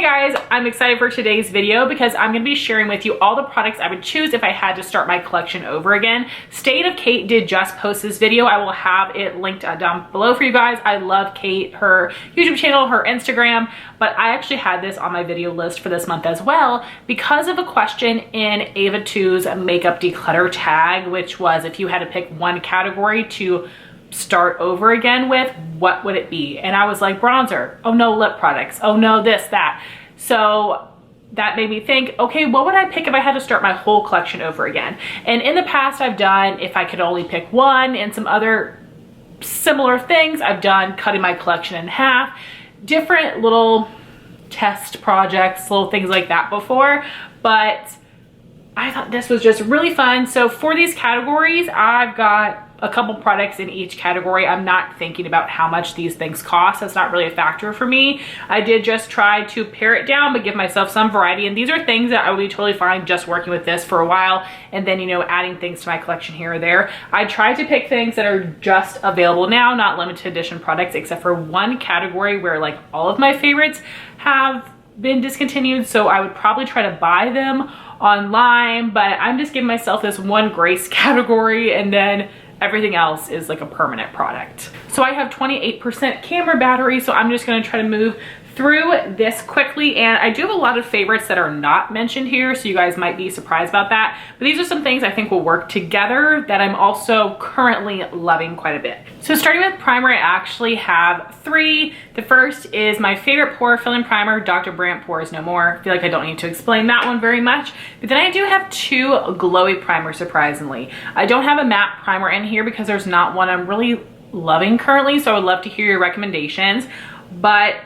Hey guys, I'm excited for today's video because I'm going to be sharing with you all the products I would choose if I had to start my collection over again. State of Kate did just post this video. I will have it linked down below for you guys. I love Kate, her YouTube channel, her Instagram, but I actually had this on my video list for this month as well because of a question in Ava 2's makeup declutter tag, which was if you had to pick one category to start over again with, what would it be? And I was like, bronzer. Oh no, lip products. Oh no, this, that. So that made me think, okay, what would I pick if I had to start my whole collection over again? And in the past I've done, if I could only pick one, and some other similar things. I've done cutting my collection in half, different little test projects, little things like that before, but I thought this was just really fun. So for these categories, I've got a couple products in each category. I'm not thinking about how much these things cost. That's not really a factor for me. I did just try to pare it down, but give myself some variety. And these are things that I would be totally fine just working with this for a while and then, you know, adding things to my collection here or there. I tried to pick things that are just available now, not limited edition products, except for one category where like all of my favorites have been discontinued. So I would probably try to buy them online, but I'm just giving myself this one grace category, and then everything else is like a permanent product. So I have 28% camera battery, so I'm just gonna try to move through this quickly. And I do have a lot of favorites that are not mentioned here, so you guys might be surprised about that. But these are some things I think will work together that I'm also currently loving quite a bit. So starting with primer, I actually have three. The first is my favorite pore filling primer, Dr. Brandt Pores No More. I feel like I don't need to explain that one very much. But then I do have two glowy primers, surprisingly. I don't have a matte primer in here because there's not one I'm really loving currently, so I would love to hear your recommendations. But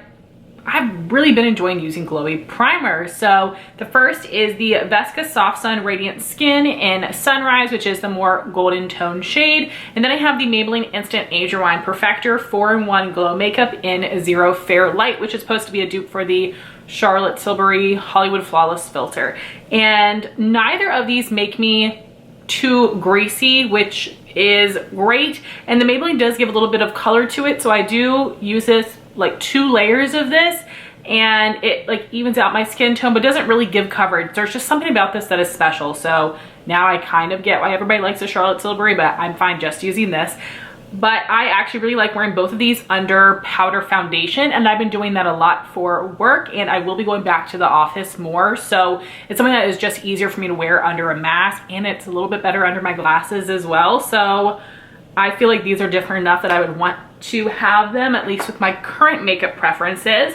I've really been enjoying using glowy primers. So the first is the Vesca Soft Sun Radiant Skin in Sunrise, which is the more golden tone shade. And then I have the Maybelline Instant Age Rewind Perfector 4-in-1 Glow Makeup in Zero Fair Light, which is supposed to be a dupe for the Charlotte Tilbury Hollywood Flawless filter. And neither of these make me too greasy, which is great. And the Maybelline does give a little bit of color to it, so I do use this like 2 layers of this, and it like evens out my skin tone but doesn't really give coverage. There's just something about this that is special. So now I kind of get why everybody likes the Charlotte Tilbury, but I'm fine just using this. But I actually really like wearing both of these under powder foundation, and I've been doing that a lot for work, and I will be going back to the office more. So it's something that is just easier for me to wear under a mask, and it's a little bit better under my glasses as well. So I feel like these are different enough that I would want to have them, at least with my current makeup preferences.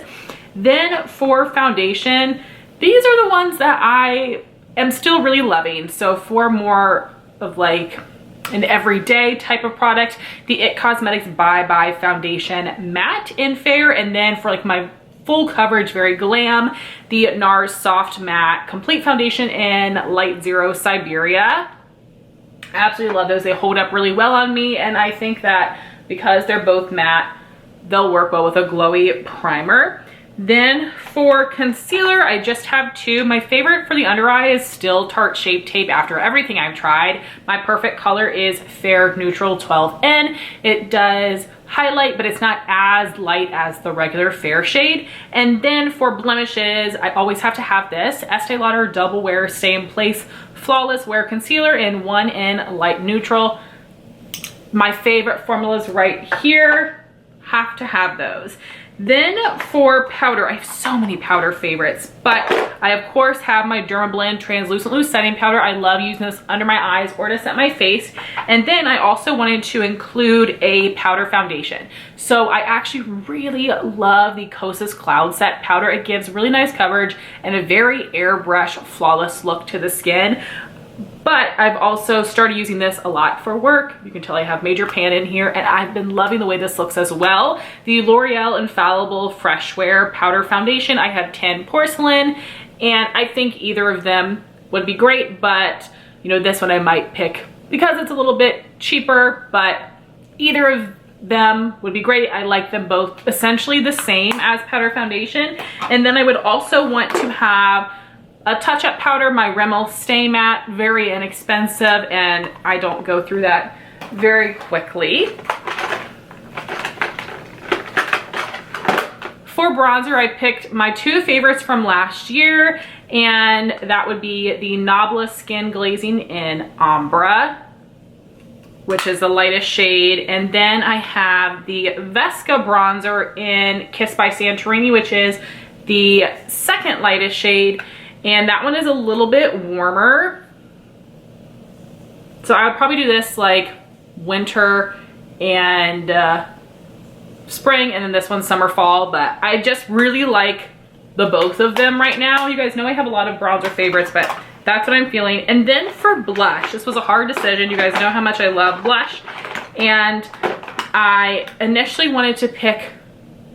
Then for foundation, these are the ones that I am still really loving. So for more of like an everyday type of product, the IT Cosmetics Bye Bye Foundation Matte in Fair, and then for like my full coverage, very glam, the NARS Soft Matte Complete Foundation in Light Zero Siberia. I absolutely love those. They hold up really well on me, and I think that because they're both matte, they'll work well with a glowy primer. Then for concealer, I just have two. My favorite for the under eye is still Tarte Shape Tape after everything I've tried. My perfect color is Fair Neutral 12N. It does highlight, but it's not as light as the regular fair shade. And then for blemishes, I always have to have this Estee Lauder Double Wear Stay in Place Flawless Wear Concealer in 1N Light Neutral. My favorite formulas right here, have to have those. Then for powder, I have so many powder favorites, but I of course have my Dermablend Translucent Loose Setting Powder. I love using this under my eyes or to set my face. And then I also wanted to include a powder foundation. So I actually really love the Kosas Cloud Set powder. It gives really nice coverage and a very airbrush flawless look to the skin. But I've also started using this a lot for work. You can tell I have major pan in here, and I've been loving the way this looks as well. The L'Oreal Infallible Fresh Wear Powder Foundation. I have 10 Porcelain, and I think either of them would be great, but you know, this one I might pick because it's a little bit cheaper, but either of them would be great. I like them both essentially the same as powder foundation. And then I would also want to have a touch-up powder, my Rimmel Stay Matte, very inexpensive, and I don't go through that very quickly. For bronzer, I picked my two favorites from last year, and that would be the Nabla Skin Glazing in Ombre, which is the lightest shade. And then I have the Vesca bronzer in Kiss by Santorini, which is the second lightest shade. And that one is a little bit warmer. So I would probably do this like winter and spring, and then this one's summer, fall. But I just really like the both of them right now. You guys know I have a lot of bronzer favorites, but that's what I'm feeling. And then for blush, this was a hard decision. You guys know how much I love blush. And I initially wanted to pick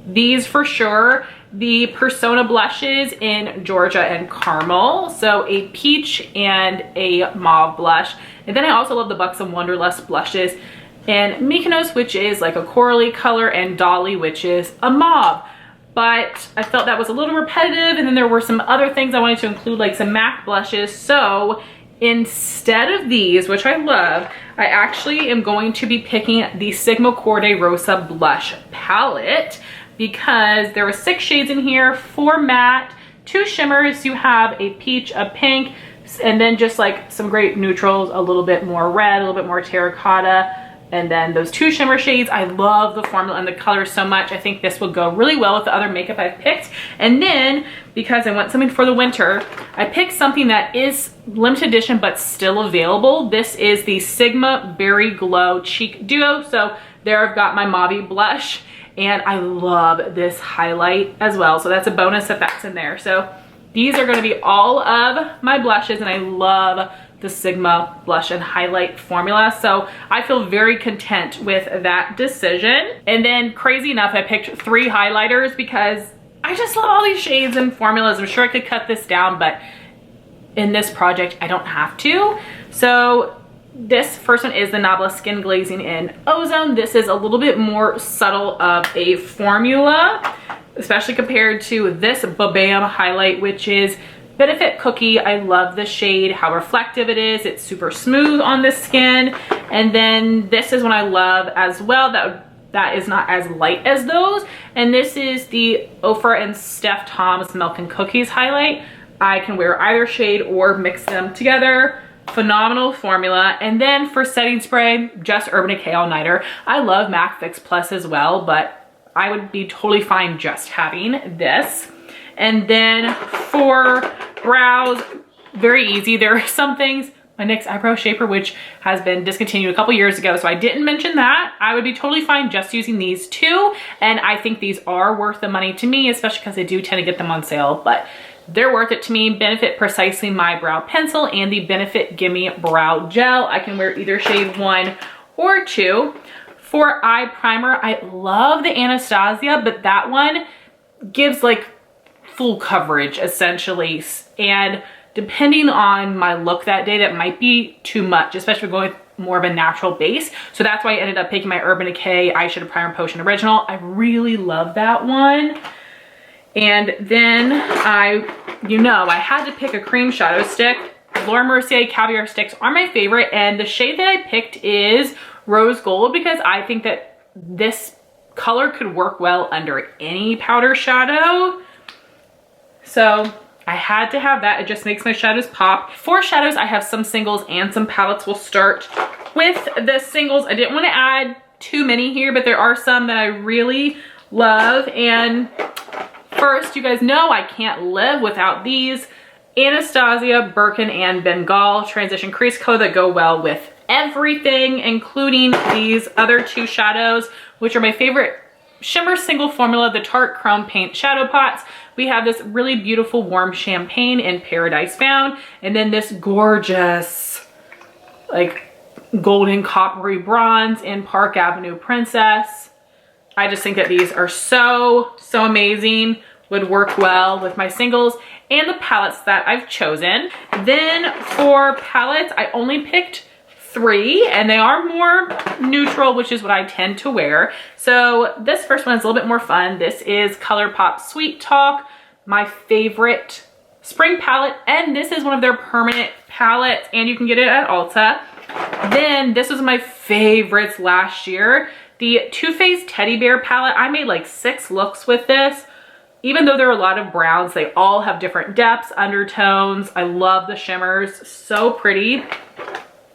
these for sure. The Persona blushes in Georgia and Caramel. So a peach and a mauve blush. And then I also love the Buxom Wonderlust blushes in Mykonos, which is like a corally color, and Dolly, which is a mauve. But I felt that was a little repetitive, and then there were some other things I wanted to include, like some MAC blushes. So instead of these, which I love, I actually am going to be picking the Sigma Corday Rosa blush palette, because there were 6 shades in here, 4 matte, 2 shimmers. You have a peach, a pink, and then just like some great neutrals, a little bit more red, a little bit more terracotta. And then those 2 shimmer shades. I love the formula and the colors so much. I think this would go really well with the other makeup I've picked. And then, because I want something for the winter, I picked something that is limited edition but still available. This is the Sigma Berry Glow Cheek Duo. So there I've got my mauve blush, and I love this highlight as well. So that's a bonus if that's in there. So these are gonna be all of my blushes, and I love the Sigma blush and highlight formula. So I feel very content with that decision. And then crazy enough, I picked 3 highlighters because I just love all these shades and formulas. I'm sure I could cut this down, but in this project, I don't have to. So this first one is the Nabla Skin Glazing in Ozone. This is a little bit more subtle of a formula, especially compared to this Bam highlight, which is Benefit Cookie. I love the shade, how reflective it is. It's super smooth on the skin. And then this is one I love as well, that is not as light as those. And this is the Ofra and Steph Tom's Milk and Cookies highlight. I can wear either shade or mix them together. Phenomenal formula. And then for setting spray, just Urban Decay All Nighter. I love MAC Fix Plus as well, but I would be totally fine just having this. And then for brows, very easy. There are some things, my NYX eyebrow shaper, which has been discontinued a couple years ago, so I didn't mention that. I would be totally fine just using these 2, and I think these are worth the money to me, especially because I do tend to get them on sale, but they're worth it to me. Benefit Precisely My Brow Pencil and the Benefit Gimme Brow Gel. I can wear either shade 1 or 2. For eye primer, I love the Anastasia, but that one gives like full coverage essentially, and depending on my look that day, that might be too much, especially going with more of a natural base. So that's why I ended up picking my Urban Decay Eyeshadow Primer Potion Original. I really love that one. And then I had to pick a cream shadow stick. Laura Mercier Caviar sticks are my favorite, and the shade that I picked is Rose Gold, because I think that this color could work well under any powder shadow. So I had to have that. It just makes my shadows pop. For shadows, I have some singles and some palettes. We'll start with the singles. I didn't want to add too many here, but there are some that I really love. And first, you guys know I can't live without these Anastasia Birkin and Bengal Transition Crease Color that go well with everything, including these other 2 shadows, which are my favorite shimmer single formula, the Tarte Chrome Paint Shadow Pots. We have this really beautiful warm champagne in Paradise Found, and then this gorgeous like golden coppery bronze in Park Avenue Princess. I just think that these are so amazing, would work well with my singles and the palettes that I've chosen. Then for palettes, I only picked 3, and they are more neutral, which is what I tend to wear. So this first one is a little bit more fun. This is ColourPop Sweet Talk, my favorite spring palette, and this is one of their permanent palettes, and you can get it at Ulta. Then this was my favorites last year, the Too Faced Teddy Bear palette. I made like 6 looks with this. even though there are a lot of browns, they all have different depths, undertones. I love the shimmers, so pretty.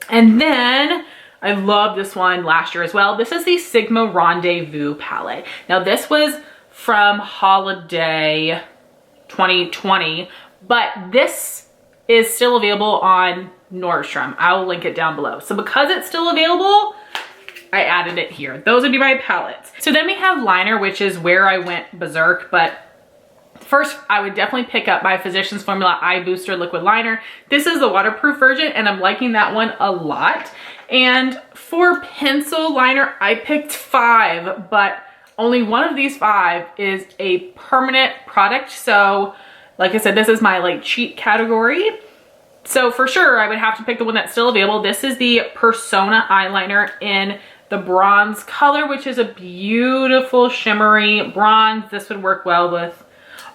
And then I love this one last year as well. This is the Sigma Rendezvous palette. Now this was from holiday 2020, but this is still available on Nordstrom. I will link it down below. So because it's still available, I added it here. Those would be my palettes. So then we have liner, which is where I went berserk, but first, I would definitely pick up my Physicians Formula Eye Booster Liquid Liner. This is the waterproof version, and I'm liking that one a lot. And for pencil liner, I picked 5, but only one of these 5 is a permanent product. So, like I said, this is my like cheat category. So for sure, I would have to pick the one that's still available. This is the Persona eyeliner in the bronze color, which is a beautiful shimmery bronze. This would work well with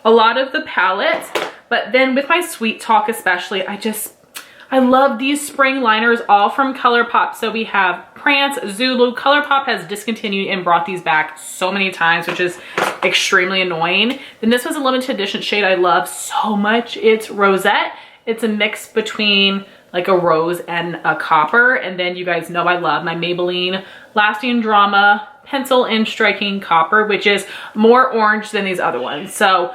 a lot of the palettes, but then with my Sweet Talk especially, I love these spring liners, all from ColourPop. So we have Prance, Zulu. ColourPop has discontinued and brought these back so many times, which is extremely annoying. Then this was a limited edition shade I love so much. It's Rosette. It's a mix between like a rose and a copper. And then you guys know I love my Maybelline Lasting Drama Pencil in Striking Copper, which is more orange than these other ones. So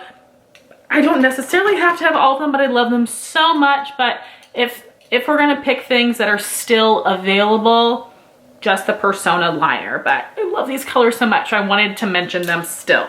I don't necessarily have to have all of them, but I love them so much. But if we're gonna pick things that are still available, just the Persona liner. But I love these colors so much, so I wanted to mention them still.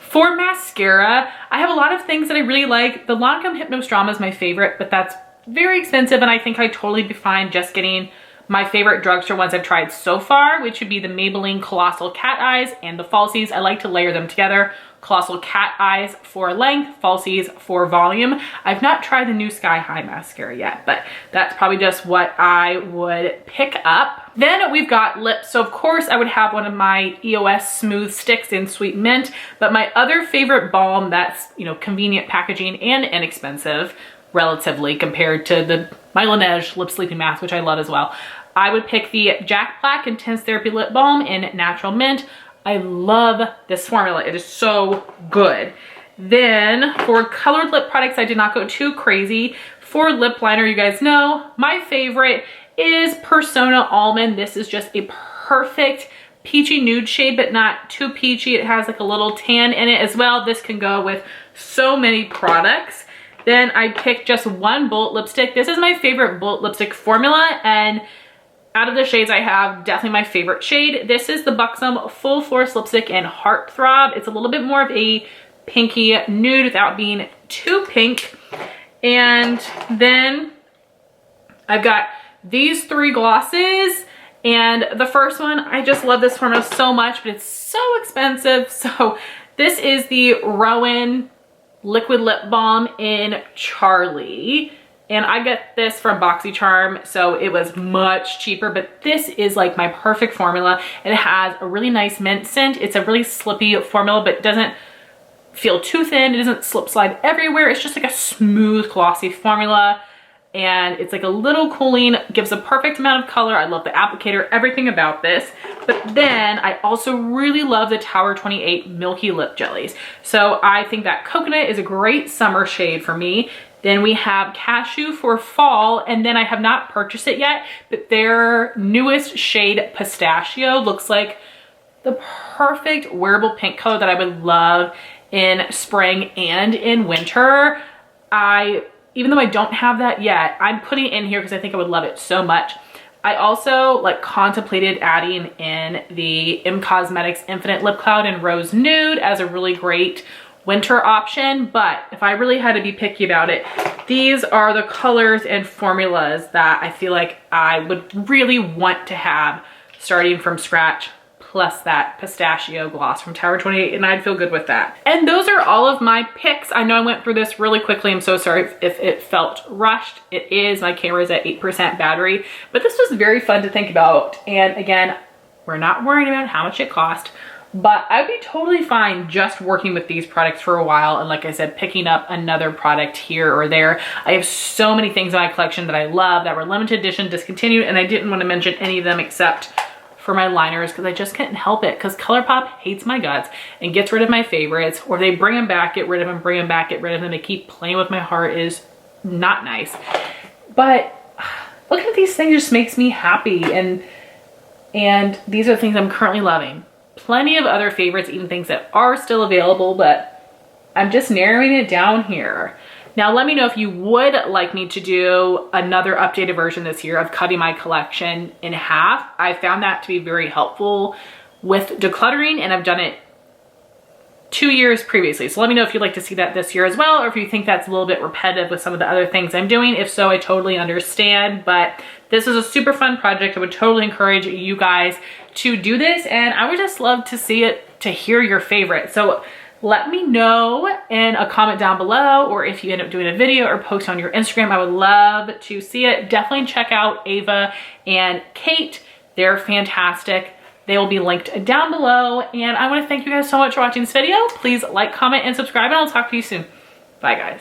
For mascara, I have a lot of things that I really like. The Lancome Hypnose Drama is my favorite, but that's very expensive, and I think I'd totally be fine just getting my favorite drugstore ones I've tried so far, which would be the Maybelline Colossal Cat Eyes and the Falsies. I like to layer them together. Colossal Cat Eyes for length, Falsies for volume. I've not tried the new Sky High mascara yet, but that's probably just what I would pick up. Then we've got lips. So of course I would have one of my EOS Smooth Sticks in Sweet Mint, but my other favorite balm that's, you know, convenient packaging and inexpensive relatively compared to my Laneige Lip Sleeping Mask, which I love as well. I would pick the Jack Black Intense Therapy Lip Balm in Natural Mint. I love this formula. It is so good. Then for colored lip products, I did not go too crazy. For lip liner, you guys know, my favorite is Persona Almond. This is just a perfect peachy nude shade, but not too peachy. It has like a little tan in it as well. This can go with so many products. Then I picked just one Bullet lipstick. This is my favorite Bullet lipstick formula, and out of the shades I have, definitely my favorite shade. This is the Buxom Full Force Lipstick in Heartthrob. It's a little bit more of a pinky nude without being too pink. And then I've got these 3 glosses. And the first one, I just love this formula so much, but it's so expensive. So this is the Rowan Liquid Lip Balm in Charlie. And I got this from BoxyCharm, so it was much cheaper, but this is like my perfect formula. It has a really nice mint scent. It's a really slippy formula, but it doesn't feel too thin. It doesn't slip slide everywhere. It's just like a smooth, glossy formula. And it's like a little cooling, gives a perfect amount of color. I love the applicator, everything about this. But then I also really love the Tower 28 Milky Lip Jellies. So I think that coconut is a great summer shade for me. Then we have Cashew for fall, and then I have not purchased it yet, but their newest shade, Pistachio, looks like the perfect wearable pink color that I would love in spring and in winter. Even though I don't have that yet, I'm putting it in here because I think I would love it so much. I also like contemplated adding in the M Cosmetics Infinite Lip Cloud in Rose Nude as a really great winter option, but if I really had to be picky about it, these are the colors and formulas that I feel like I would really want to have starting from scratch, plus that pistachio gloss from Tower 28, and I'd feel good with that. And those are all of my picks. I know I went through this really quickly. I'm so sorry if it felt rushed. It is, my camera is at 8% battery, but this was very fun to think about. And again, we're not worrying about how much it cost, but I'd be totally fine just working with these products for a while. And like I said, picking up another product here or there. I have so many things in my collection that I love that were limited edition, discontinued, and I didn't want to mention any of them except for my liners because I just couldn't help it because ColourPop hates my guts and gets rid of my favorites, or they bring them back, get rid of them, bring them back, get rid of them. They keep playing with my heart. It is not nice. But looking at these things just makes me happy, and these are the things I'm currently loving. Plenty of other favorites, even things that are still available, but I'm just narrowing it down here. Now let me know if you would like me to do another updated version this year of cutting my collection in half. I found that to be very helpful with decluttering, and I've done it 2 years previously. So let me know if you'd like to see that this year as well, or if you think that's a little bit repetitive with some of the other things I'm doing. If so, I totally understand, but this is a super fun project. I would totally encourage you guys to do this, and I would just love to see it, to hear your favorite. So let me know in a comment down below, or if you end up doing a video or post on your Instagram, I would love to see it. Definitely check out Ava and Kate. They're fantastic. They will be linked down below. And I want to thank you guys so much for watching this video. Please like, comment, and subscribe, and I'll talk to you soon. Bye, guys.